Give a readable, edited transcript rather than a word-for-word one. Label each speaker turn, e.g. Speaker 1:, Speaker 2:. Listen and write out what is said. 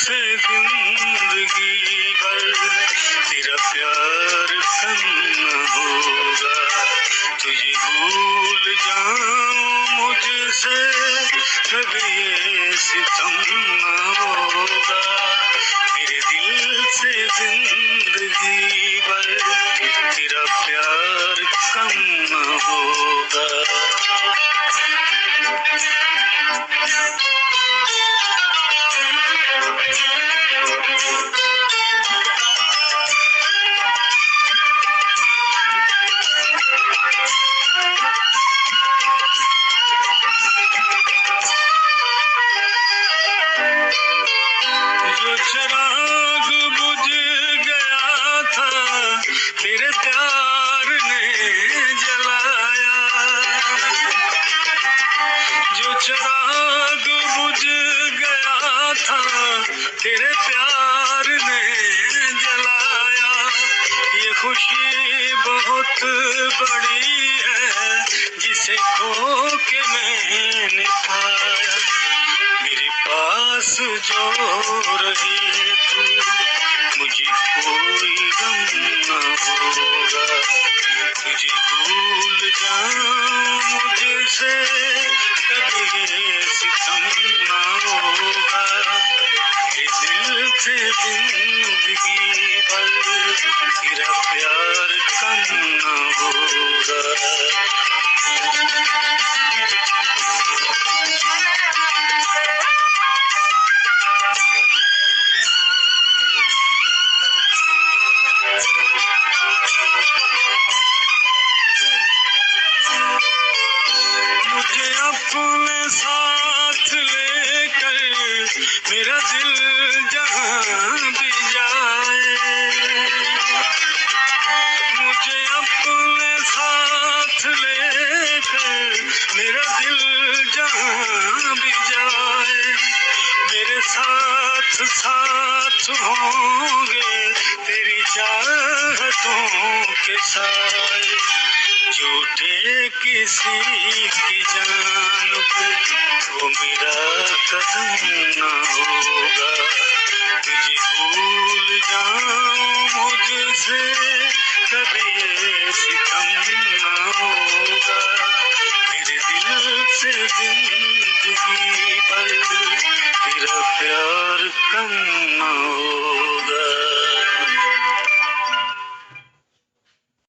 Speaker 1: से जिंदगी भर तेरा प्यार कम न होगा। तुझे भूल जाऊं मुझसे कभी ये सितम न होगा। मेरे दिल से जिंदगी भर तेरा प्यार कम न होगा। जो चिराग बुझ गया था तेरे प्यार ने जलाया। जो चिराग बुझ गया था तेरे प्यार ने जलाया। ये खुशी बहुत बड़ी है जिसे खो के मैंने पाया। मेरे पास जो रहे तू मुझे कोई गम न होगा। तुझे भूल जाऊं मुझसे कभी ये सितम न होगा। ये दिल से जिंदगी भर तेरा प्यार कम न होगा। मुझे अपने साथ लेकर मेरा दिल जहां भी जाए। मुझे अपने साथ लेकर मेरा दिल जहां भी जाए। मेरे साथ साथ होंगे तेरी चाहतों के साए। झूठे किसी की जान पे वो मेरा कदम न होगा। तुझे भूल जाऊं मुझसे कभी ये सितम न होगा। मेरे दिल से जिंदगी भर तेरा प्यार कम न होगा।